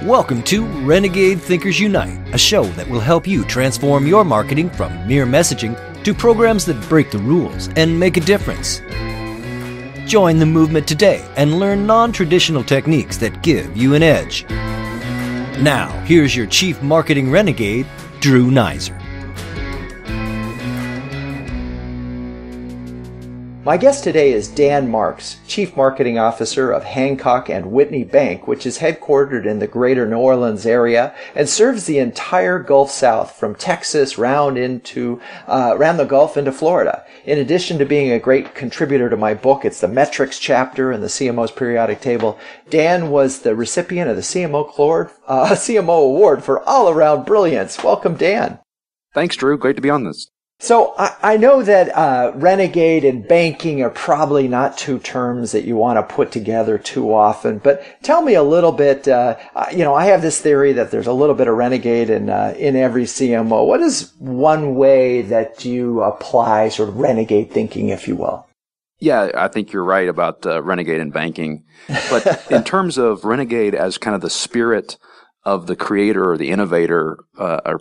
Welcome to Renegade Thinkers Unite, a show that will help you transform your marketing from mere messaging to programs that break the rules and make a difference. Join the movement today and learn non-traditional techniques that give you an edge. Now, here's your Chief Marketing Renegade, Drew Nizer. My guest today is Dan Marks, Chief Marketing Officer of Hancock and Whitney Bank, which is headquartered in the greater New Orleans area and serves the entire Gulf South from Texas around the Gulf into Florida. In addition to being a great contributor to my book, it's the metrics chapter in the CMO's periodic table. Dan was the recipient of the CMO Award for all-around brilliance. Welcome, Dan. Thanks, Drew. Great to be on this. So I know that renegade and banking are probably not two terms that you want to put together too often, but tell me a little bit, I have this theory that there's a little bit of renegade in every CMO. What is one way that you apply sort of renegade thinking, if you will? Yeah, I think you're right about renegade and banking. But in terms of renegade as kind of the spirit of the creator or the innovator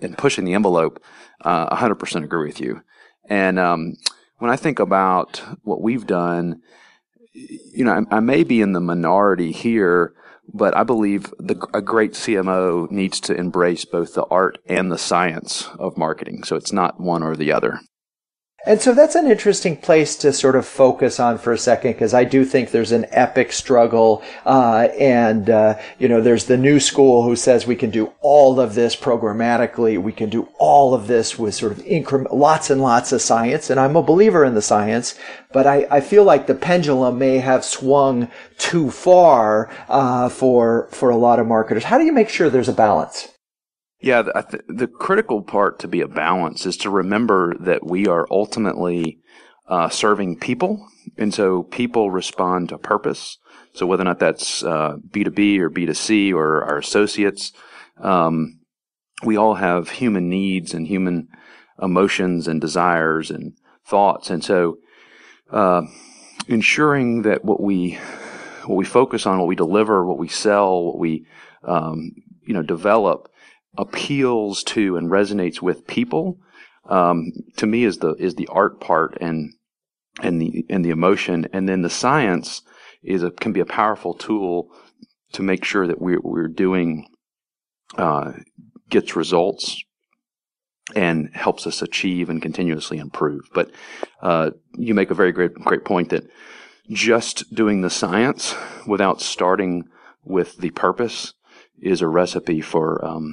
in pushing the envelope, 100% agree with you. And when I think about what we've done, I may be in the minority here, but I believe a great CMO needs to embrace both the art and the science of marketing. So it's not one or the other. And so that's an interesting place to sort of focus on for a second, because I do think there's an epic struggle. There's the new school who says we can do all of this programmatically. We can do all of this with sort of lots and lots of science. And I'm a believer in the science, but I feel like the pendulum may have swung too far for a lot of marketers. How do you make sure there's a balance? Yeah, the critical part to be a balance is to remember that we are ultimately serving people, and so people respond to purpose. So whether or not that's B2B or B2C or our associates, we all have human needs and human emotions and desires and thoughts, and so ensuring that what we focus on, what we deliver, what we sell, what we develop appeals to and resonates with people, to me is the art part and the emotion, and then the science can be a powerful tool to make sure that we're doing gets results and helps us achieve and continuously improve. But you make a very great point that just doing the science without starting with the purpose is a recipe for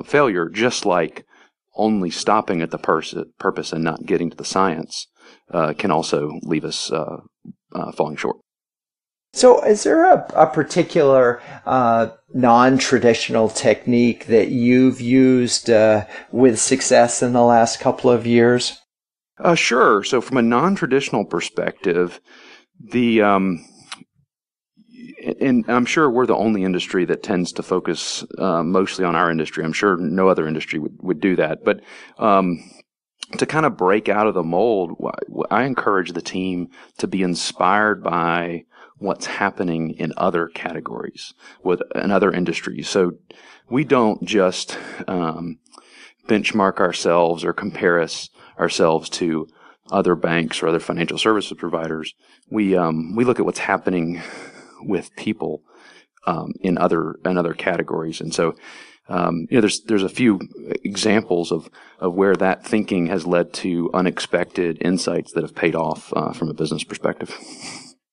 failure, just like only stopping at the purpose and not getting to the science can also leave us falling short. So is there a particular non-traditional technique that you've used with success in the last couple of years? Sure. So from a non-traditional perspective, and I'm sure we're the only industry that tends to focus mostly on our industry. I'm sure no other industry would do that. But to kind of break out of the mold, I encourage the team to be inspired by what's happening in other categories, in other industries. So we don't just benchmark ourselves or compare ourselves to other banks or other financial services providers. We look at what's happening with people in other categories, and so there's a few examples of where that thinking has led to unexpected insights that have paid off from a business perspective.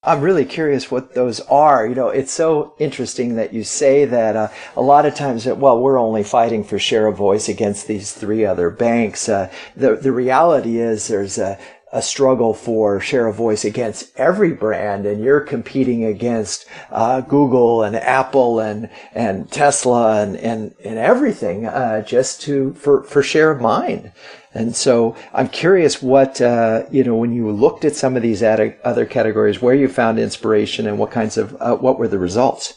I'm really curious what those are. It's so interesting that you say that a lot of times, we're only fighting for share of voice against these three other banks. The reality is there's a struggle for share of voice against every brand, and you're competing against Google and Apple and Tesla and everything for share of mind. And so I'm curious what when you looked at some of these other categories, where you found inspiration and what were the results?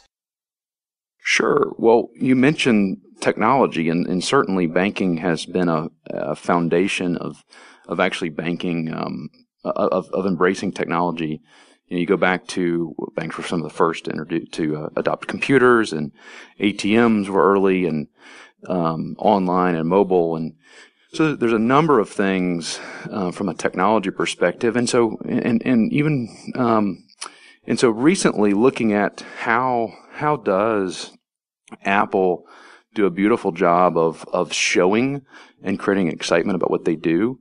Sure. Well, you mentioned technology, and certainly banking has been a foundation of actually banking, of embracing technology You go back to banks were some of the first to adopt computers, and ATMs were early, and online and mobile, and so there's a number of things from a technology perspective, and so recently looking at how does Apple do a beautiful job of showing and creating excitement about what they do.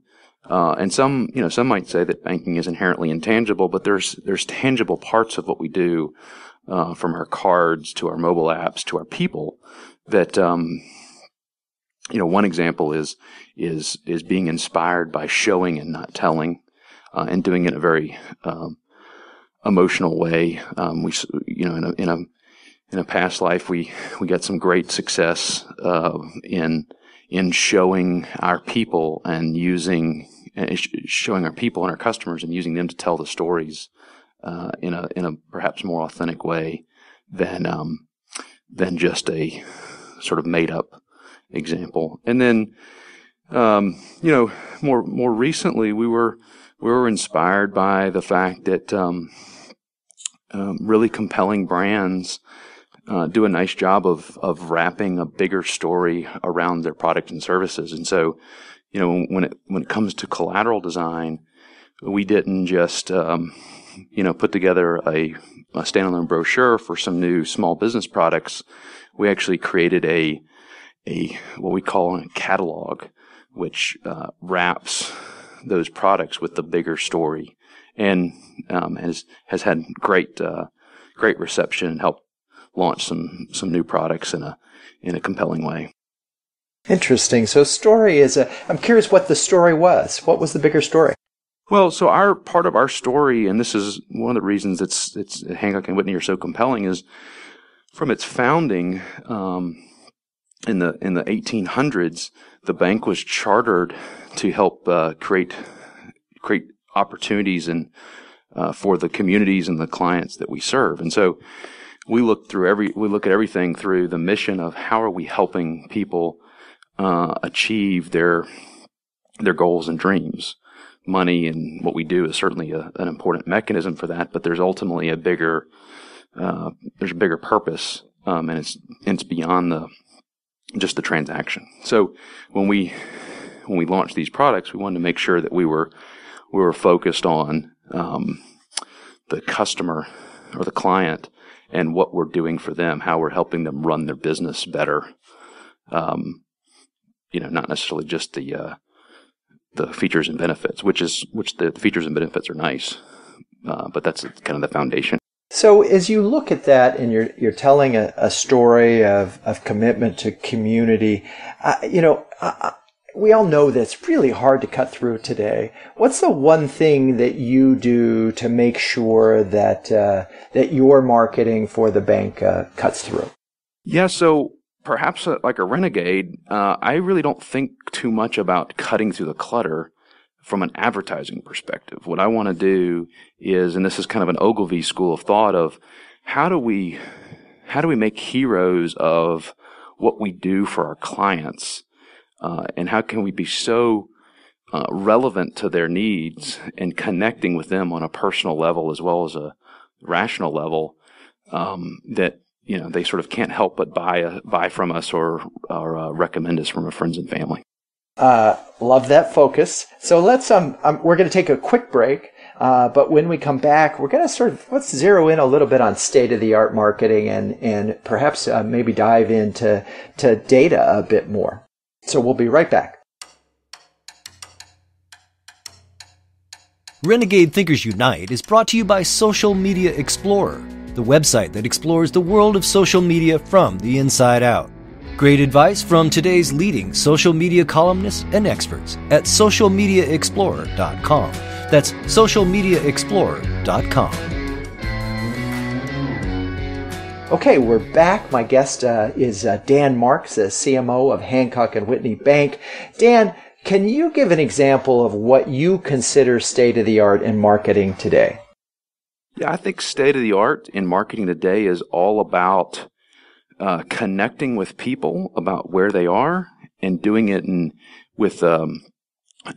And some might say that banking is inherently intangible, but there's tangible parts of what we do, from our cards to our mobile apps to our people, that one example is being inspired by showing and not telling, and doing it in a very emotional way. In a past life, we got some great success in showing our people and showing our people and our customers and using them to tell the stories in a perhaps more authentic way than just a sort of made up example. And then more recently we were inspired by the fact that really compelling brands do a nice job of wrapping a bigger story around their products and services. And so, when it comes to collateral design, we didn't just put together a standalone brochure for some new small business products. We actually created a what we call a catalog, which wraps those products with the bigger story, and has had great reception and helped launch some new products in a compelling way. Interesting. So story I'm curious what the story was. What was the bigger story? Well, so part of our story, and this is one of the reasons it's Hancock and Whitney are so compelling, is from its founding in the 1800s, the bank was chartered to help create opportunities and for the communities and the clients that we serve. And so we look at everything through the mission of how are we helping people achieve their goals and dreams. Money and what we do is certainly an important mechanism for that, but there's ultimately a bigger purpose, and it's beyond just the transaction. So when we launched these products, we wanted to make sure that we were focused on the customer or the client and what we're doing for them, how we're helping them run their business better. Not necessarily just the features and benefits, which the features and benefits are nice, but that's kind of the foundation. So as you look at that and you're telling a story of commitment to community, we all know that's really hard to cut through today. What's the one thing that you do to make sure that your marketing for the bank cuts through? Yeah, so perhaps like a renegade, I really don't think too much about cutting through the clutter from an advertising perspective. What I want to do is, and this is kind of an Ogilvy school of thought, of how do we make heroes of what we do for our clients, and how can we be so relevant to their needs and connecting with them on a personal level as well as a rational level, that they sort of can't help but buy from us or recommend us from our friends and family. Love that focus. So let's we're going to take a quick break, but when we come back, we're going to let's zero in a little bit on state-of-the-art marketing and perhaps maybe dive into data a bit more. So we'll be right back. Renegade Thinkers Unite is brought to you by Social Media Explorer, the website that explores the world of social media from the inside out. Great advice from today's leading social media columnists and experts at socialmediaexplorer.com. That's socialmediaexplorer.com. Okay, we're back. My guest is Dan Marks, the CMO of Hancock and Whitney Bank. Dan, can you give an example of what you consider state-of-the-art in marketing today? Yeah, I think state-of-the-art in marketing today is all about connecting with people about where they are and doing it with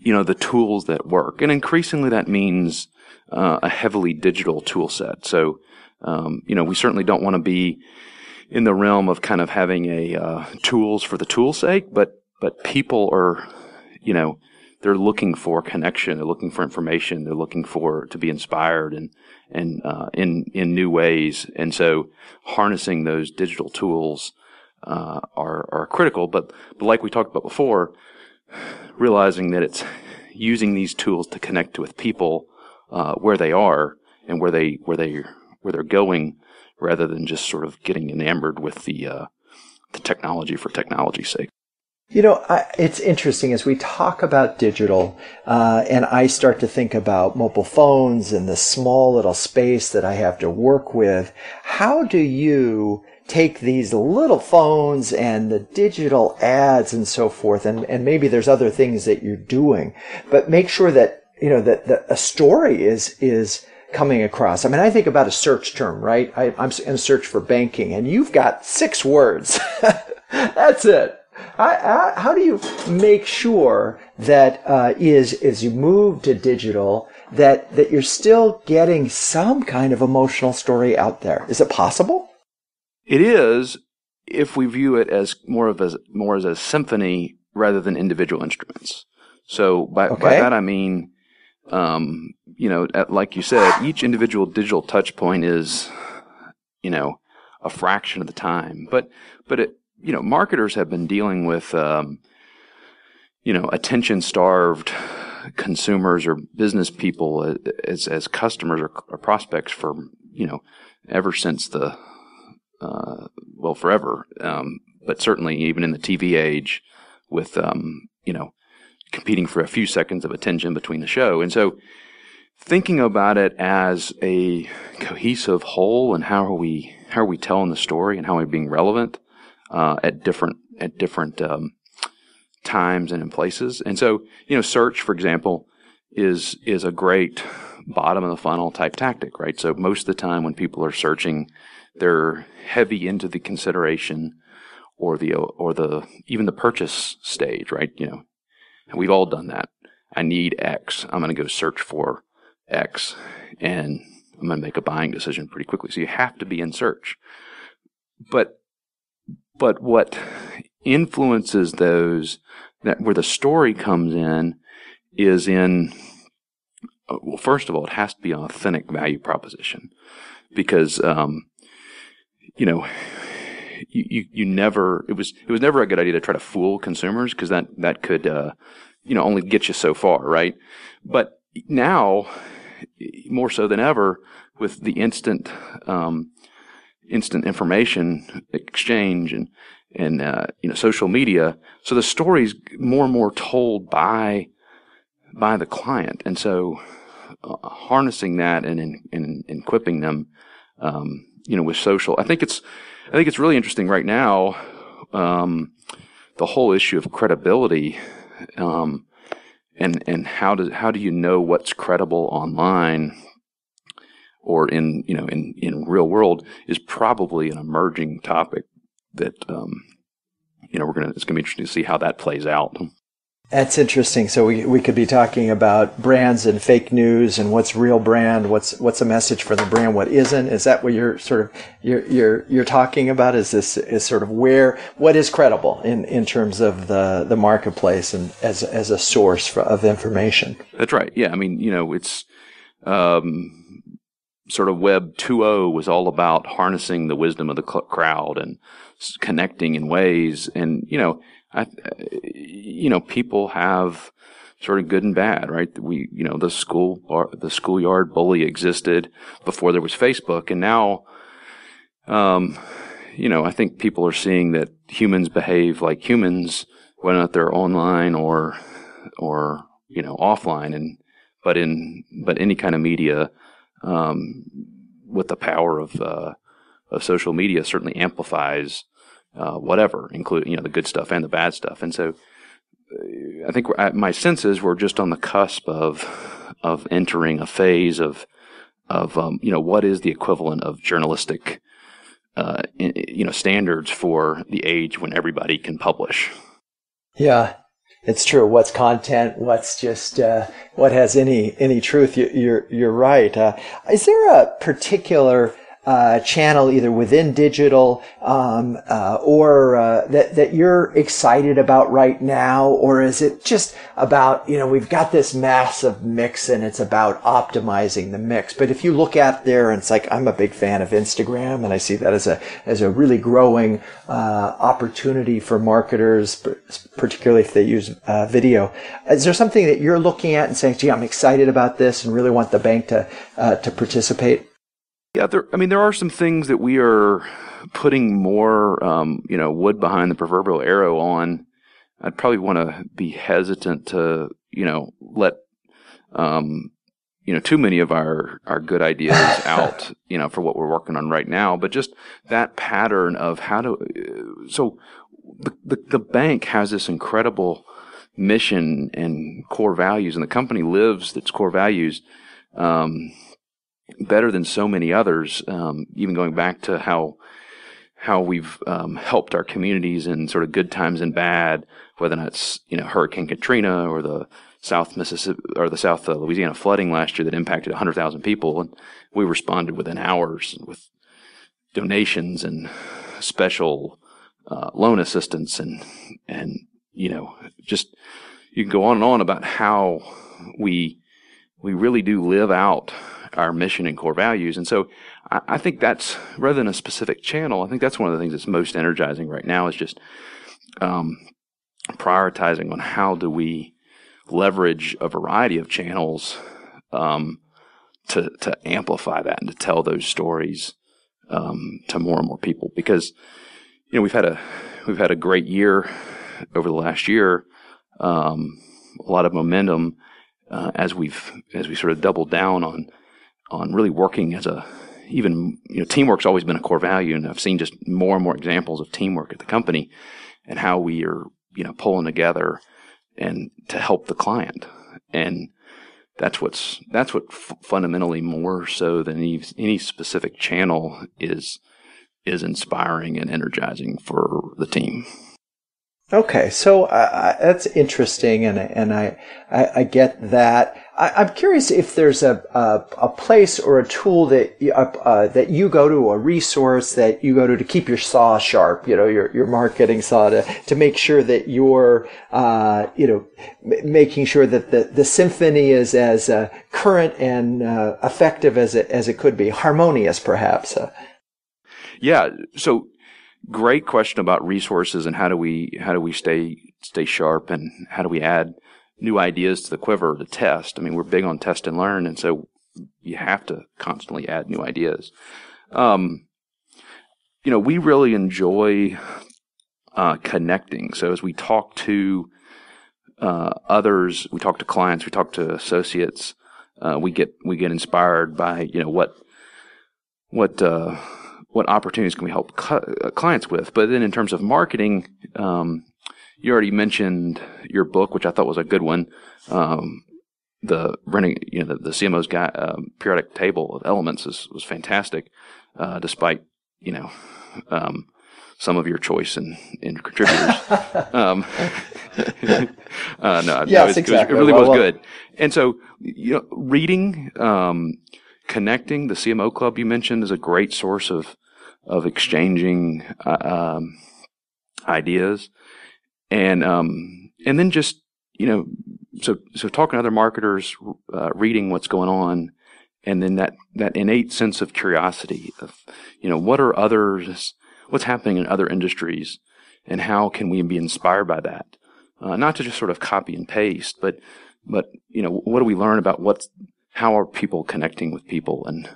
the tools that work. And increasingly that means a heavily digital tool set. So, we certainly don't want to be in the realm of kind of having a tools for the tool's sake, but people are, they're looking for connection, they're looking for information, they're looking to be inspired and in new ways. And so harnessing those digital tools are critical. But like we talked about before, realizing that it's using these tools to connect with people where they are and where they're going, rather than just sort of getting enamored with the technology for technology's sake. It's interesting as we talk about digital, and I start to think about mobile phones and the small little space that I have to work with. How do you take these little phones and the digital ads and so forth, and maybe there's other things that you're doing, but make sure that, that a story is coming across? I mean, I think about a search term, right? I'm in a search for banking, and you've got 6 words. That's it. How do you make sure that as you move to digital, that you're still getting some kind of emotional story out there? Is it possible? It is, if we view it as more as a symphony rather than individual instruments. So by that I mean, like you said, each individual digital touch point is, a fraction of the time. But it, marketers have been dealing with, attention-starved consumers or business people as customers or prospects for, ever since forever. But certainly even in the TV age with, competing for a few seconds of attention between the show. And so thinking about it as a cohesive whole, and how are we telling the story, and how are we being relevant at different times and in places. And so, search, for example, is a great bottom of the funnel type tactic, right? So most of the time when people are searching, they're heavy into the consideration or even the purchase stage, right? We've all done that. I need X. I'm going to go search for X, and I'm going to make a buying decision pretty quickly. So you have to be in search. But what influences those, where the story comes in, is in, well, first of all, it has to be an authentic value proposition, because you never, it was never a good idea to try to fool consumers, because that could only get you so far, right? But now, more so than ever, with the instant information exchange and social media, so the story's more and more told by the client, and so harnessing that and equipping them, with social. I think it's really interesting right now, the whole issue of credibility, and how do you know what's credible online or in real world, is probably an emerging topic that it's gonna be interesting to see how that plays out. That's interesting. So we could be talking about brands and fake news, and what's real brand, what's a message for the brand, what isn't. Is that what you're talking about? Is sort of what is credible in terms of the marketplace and as a source of information? That's right. Yeah. I mean, it's sort of Web 2.0 was all about harnessing the wisdom of the crowd and connecting in ways, and people have sort of good and bad, right? The schoolyard bully existed before there was Facebook, and now, I think people are seeing that humans behave like humans, whether they're online or offline, but any kind of media, with the power of social media, certainly amplifies whatever, including the good stuff and the bad stuff. And so I think my sense is we're just on the cusp of entering a phase of what is the equivalent of journalistic standards for the age when everybody can publish. Yeah. It's true. What's content? What's just what has any truth? You're right. Is there a particular channel, either within digital or that you're excited about right now, or is it just about, we've got this massive mix and it's about optimizing the mix? But if you look out there, and it's like, I'm a big fan of Instagram, and I see that as a really growing opportunity for marketers, particularly if they use video. Is there something that you're looking at and saying, gee, I'm excited about this and really want the bank to participate? Yeah, there are some things that we are putting more, wood behind the proverbial arrow on. I'd probably want to be hesitant to, let, too many of our good ideas out, for what we're working on right now. But just that pattern of how to, so the bank has this incredible mission and core values, and the company lives its core values, better than so many others, even going back to how we've helped our communities in sort of good times and bad, whether that's Hurricane Katrina or the South Mississippi or the South Louisiana flooding last year that impacted 100,000 people, and we responded within hours with donations and special loan assistance and just you can go on and on about how we really do live out our mission and core values. And so I think that's, rather than a specific channel, I think that's one of the things that's most energizing right now is just prioritizing on how do we leverage a variety of channels to amplify that and to tell those stories to more and more people. Because we've had a great year over the last year, a lot of momentum as we sort of doubled down on really working as teamwork's always been a core value, and I've seen just more and more examples of teamwork at the company and how we are, pulling together and to help the client. And that's what fundamentally more so than any specific channel is inspiring and energizing for the team. Okay, so that's interesting, and I get that. I'm curious if there's a place or a tool that you go to, a resource that you go to keep your saw sharp, your marketing saw, to make sure that you're making sure that the symphony is as current and effective as it could be, harmonious perhaps. Yeah. So. Great question about resources and how do we stay sharp, and how do we add new ideas to the quiver to test. I mean, we're big on test and learn, and so you have to constantly add new ideas. We really enjoy connecting. So as we talk to others, we talk to clients, we talk to associates, we get inspired by what opportunities can we help clients with? But then in terms of marketing, you already mentioned your book, which I thought was a good one. The CMO's periodic table of elements was fantastic, despite some of your choice in contributors. It really was good. And so reading. Connecting, the CMO Club you mentioned is a great source of exchanging ideas, and then just so talking to other marketers, reading what's going on, and then that innate sense of curiosity of what's happening in other industries, and how can we be inspired by that, not to just sort of copy and paste, but what do we learn about how are people connecting with people, and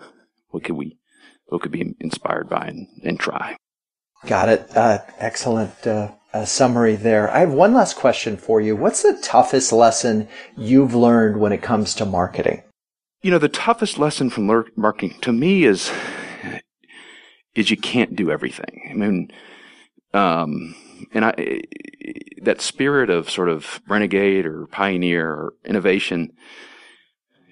what could be inspired by and try. Got it. Excellent summary there. I have one last question for you. What's the toughest lesson you've learned when it comes to marketing? The toughest lesson from marketing to me is you can't do everything. I mean, that spirit of sort of renegade or pioneer or innovation.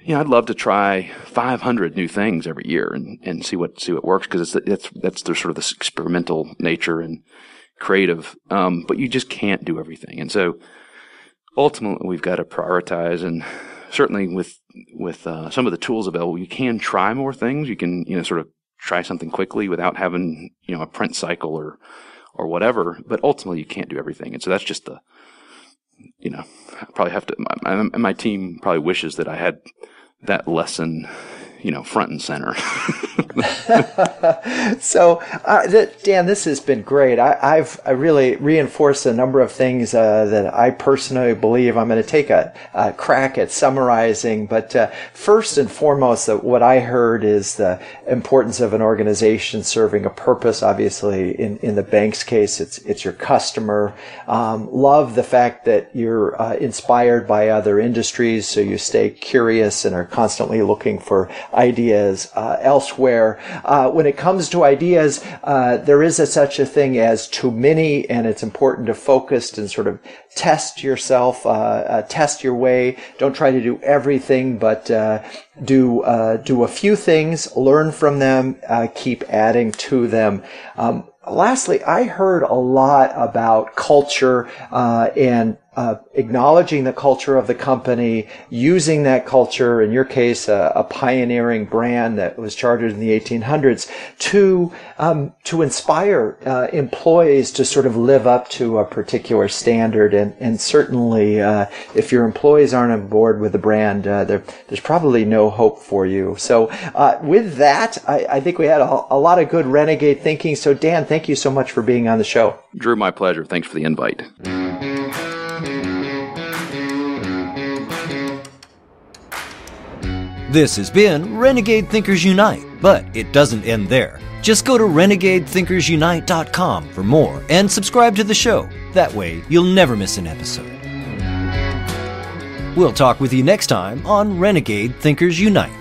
I'd love to try 500 new things every year and see what works, because that's their sort of this experimental nature and creative. But you just can't do everything. And so ultimately we've got to prioritize, and certainly with some of the tools available, you can try more things. You can, sort of try something quickly without having, a print cycle or whatever, but ultimately you can't do everything. And so that's just I probably have to, my team probably wishes that I had that lesson, front and center. So, Dan, this has been great. I really reinforced a number of things that I personally believe. I'm going to take a crack at summarizing. But first and foremost, what I heard is the importance of an organization serving a purpose. Obviously, in the bank's case, it's your customer. Love the fact that you're inspired by other industries, so you stay curious and are constantly looking for ideas elsewhere. When it comes to ideas, there is such a thing as too many, and it's important to focus and sort of test yourself, test your way. Don't try to do everything, but do a few things, learn from them, keep adding to them. Lastly, I heard a lot about culture and acknowledging the culture of the company, using that culture, in your case, a pioneering brand that was chartered in the 1800s, to inspire employees to sort of live up to a particular standard. And certainly, if your employees aren't on board with the brand, there's probably no hope for you. So with that, I think we had a lot of good renegade thinking. So Dan, thank you so much for being on the show. Drew, my pleasure. Thanks for the invite. This has been Renegade Thinkers Unite, but it doesn't end there. Just go to renegadethinkersunite.com for more and subscribe to the show. That way, you'll never miss an episode. We'll talk with you next time on Renegade Thinkers Unite.